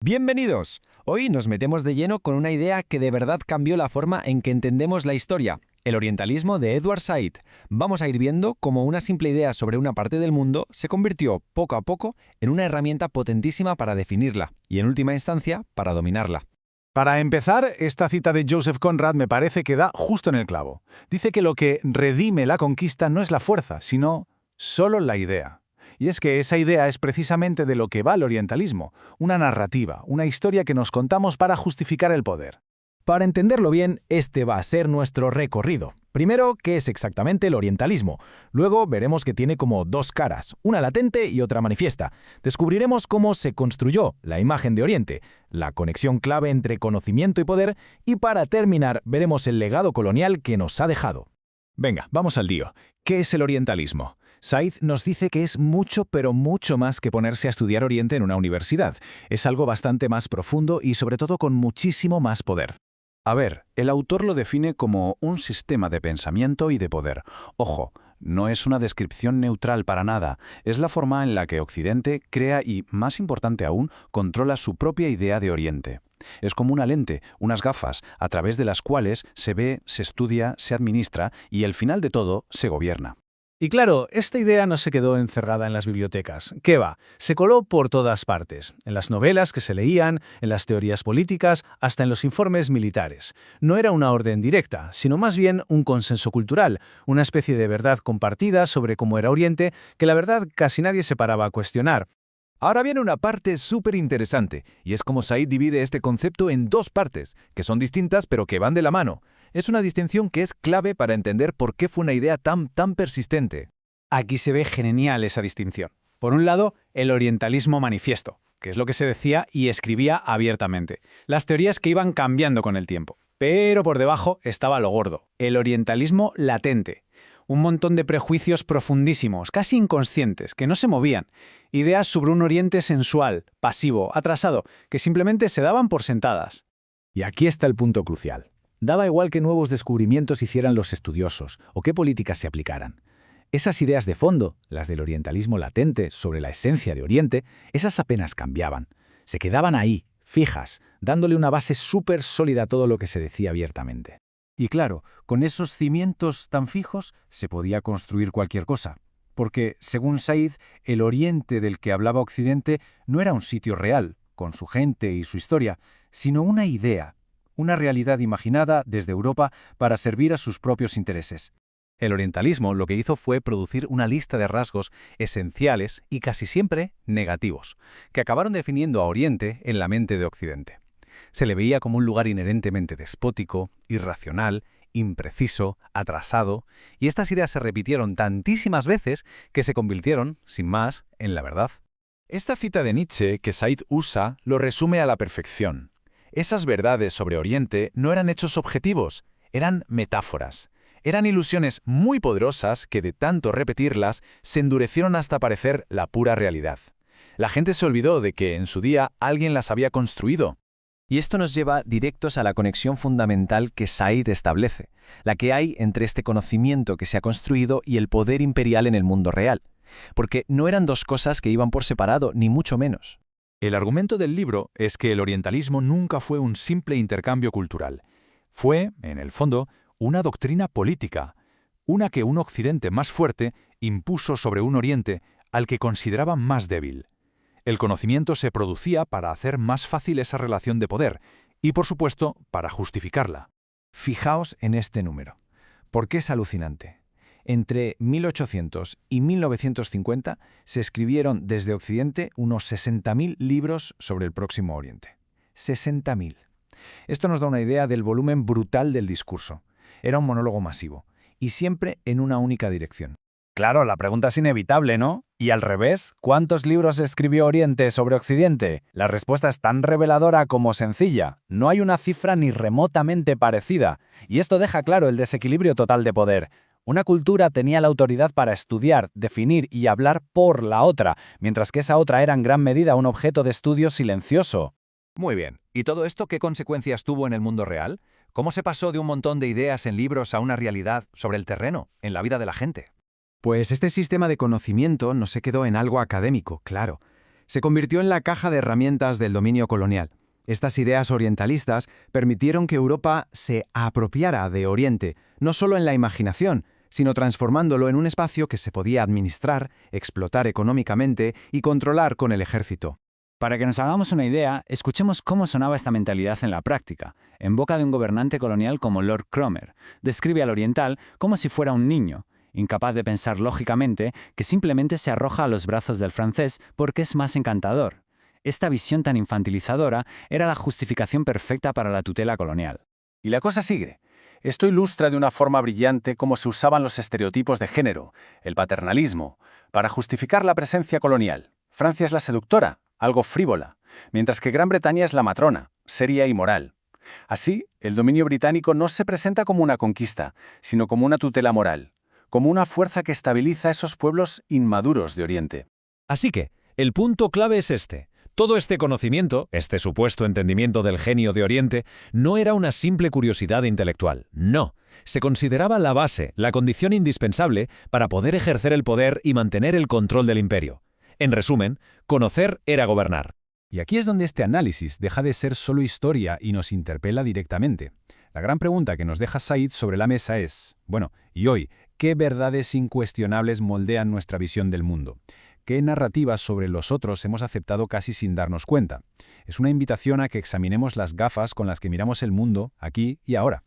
Bienvenidos. Hoy nos metemos de lleno con una idea que de verdad cambió la forma en que entendemos la historia, el orientalismo de Edward Said. Vamos a ir viendo cómo una simple idea sobre una parte del mundo se convirtió poco a poco en una herramienta potentísima para definirla y en última instancia para dominarla. Para empezar, esta cita de Joseph Conrad me parece que da justo en el clavo. Dice que lo que redime la conquista no es la fuerza, sino solo la idea. Y es que esa idea es precisamente de lo que va el orientalismo, una narrativa, una historia que nos contamos para justificar el poder. Para entenderlo bien, este va a ser nuestro recorrido. Primero, ¿qué es exactamente el orientalismo? Luego veremos que tiene como dos caras, una latente y otra manifiesta. Descubriremos cómo se construyó la imagen de Oriente, la conexión clave entre conocimiento y poder, y para terminar veremos el legado colonial que nos ha dejado. Venga, vamos al lío. ¿Qué es el orientalismo? Said nos dice que es mucho, pero mucho más que ponerse a estudiar Oriente en una universidad. Es algo bastante más profundo y sobre todo con muchísimo más poder. A ver, el autor lo define como un sistema de pensamiento y de poder. Ojo, no es una descripción neutral para nada. Es la forma en la que Occidente crea y, más importante aún, controla su propia idea de Oriente. Es como una lente, unas gafas, a través de las cuales se ve, se estudia, se administra y, al final de todo, se gobierna. Y claro, esta idea no se quedó encerrada en las bibliotecas. ¿Qué va? Se coló por todas partes, en las novelas que se leían, en las teorías políticas, hasta en los informes militares. No era una orden directa, sino más bien un consenso cultural, una especie de verdad compartida sobre cómo era Oriente, que la verdad casi nadie se paraba a cuestionar. Ahora viene una parte súper interesante, y es como Said divide este concepto en dos partes, que son distintas pero que van de la mano. Es una distinción que es clave para entender por qué fue una idea tan persistente. Aquí se ve genial esa distinción. Por un lado, el orientalismo manifiesto, que es lo que se decía y escribía abiertamente. Las teorías que iban cambiando con el tiempo. Pero por debajo estaba lo gordo, el orientalismo latente. Un montón de prejuicios profundísimos, casi inconscientes, que no se movían. Ideas sobre un Oriente sensual, pasivo, atrasado, que simplemente se daban por sentadas. Y aquí está el punto crucial. Daba igual qué nuevos descubrimientos hicieran los estudiosos o qué políticas se aplicaran. Esas ideas de fondo, las del orientalismo latente sobre la esencia de Oriente, esas apenas cambiaban. Se quedaban ahí, fijas, dándole una base súper sólida a todo lo que se decía abiertamente. Y claro, con esos cimientos tan fijos se podía construir cualquier cosa. Porque, según Said, el Oriente del que hablaba Occidente no era un sitio real, con su gente y su historia, sino una idea, una realidad imaginada desde Europa para servir a sus propios intereses. El orientalismo lo que hizo fue producir una lista de rasgos esenciales y casi siempre negativos, que acabaron definiendo a Oriente en la mente de Occidente. Se le veía como un lugar inherentemente despótico, irracional, impreciso, atrasado, y estas ideas se repitieron tantísimas veces que se convirtieron, sin más, en la verdad. Esta cita de Nietzsche que Said usa lo resume a la perfección. Esas verdades sobre Oriente no eran hechos objetivos, eran metáforas. Eran ilusiones muy poderosas que de tanto repetirlas se endurecieron hasta parecer la pura realidad. La gente se olvidó de que en su día alguien las había construido. Y esto nos lleva directos a la conexión fundamental que Said establece, la que hay entre este conocimiento que se ha construido y el poder imperial en el mundo real. Porque no eran dos cosas que iban por separado, ni mucho menos. El argumento del libro es que el orientalismo nunca fue un simple intercambio cultural. Fue, en el fondo, una doctrina política, una que un Occidente más fuerte impuso sobre un Oriente al que consideraba más débil. El conocimiento se producía para hacer más fácil esa relación de poder y, por supuesto, para justificarla. Fijaos en este número, porque es alucinante. Entre 1800 y 1950 se escribieron desde Occidente unos 60.000 libros sobre el Próximo Oriente. 60.000. Esto nos da una idea del volumen brutal del discurso. Era un monólogo masivo, y siempre en una única dirección. Claro, la pregunta es inevitable, ¿no? Y al revés, ¿cuántos libros escribió Oriente sobre Occidente? La respuesta es tan reveladora como sencilla. No hay una cifra ni remotamente parecida. Y esto deja claro el desequilibrio total de poder. Una cultura tenía la autoridad para estudiar, definir y hablar por la otra, mientras que esa otra era en gran medida un objeto de estudio silencioso. Muy bien. ¿Y todo esto qué consecuencias tuvo en el mundo real? ¿Cómo se pasó de un montón de ideas en libros a una realidad sobre el terreno, en la vida de la gente? Pues este sistema de conocimiento no se quedó en algo académico, claro, Se convirtió en la caja de herramientas del dominio colonial. Estas ideas orientalistas permitieron que Europa se apropiara de Oriente, no solo en la imaginación, sino transformándolo en un espacio que se podía administrar, explotar económicamente y controlar con el ejército. Para que nos hagamos una idea, escuchemos cómo sonaba esta mentalidad en la práctica, en boca de un gobernante colonial como Lord Cromer. Describe al oriental como si fuera un niño, incapaz de pensar lógicamente, que simplemente se arroja a los brazos del francés porque es más encantador. Esta visión tan infantilizadora era la justificación perfecta para la tutela colonial. Y la cosa sigue. Esto ilustra de una forma brillante cómo se usaban los estereotipos de género, el paternalismo, para justificar la presencia colonial. Francia es la seductora, algo frívola, mientras que Gran Bretaña es la matrona, seria y moral. Así, el dominio británico no se presenta como una conquista, sino como una tutela moral, como una fuerza que estabiliza esos pueblos inmaduros de Oriente. Así que, el punto clave es este. Todo este conocimiento, este supuesto entendimiento del genio de Oriente, no era una simple curiosidad intelectual, no. Se consideraba la base, la condición indispensable para poder ejercer el poder y mantener el control del imperio. En resumen, conocer era gobernar. Y aquí es donde este análisis deja de ser solo historia y nos interpela directamente. La gran pregunta que nos deja Said sobre la mesa es, bueno, ¿y hoy qué verdades incuestionables moldean nuestra visión del mundo? ¿Qué narrativas sobre los otros hemos aceptado casi sin darnos cuenta? Es una invitación a que examinemos las gafas con las que miramos el mundo aquí y ahora.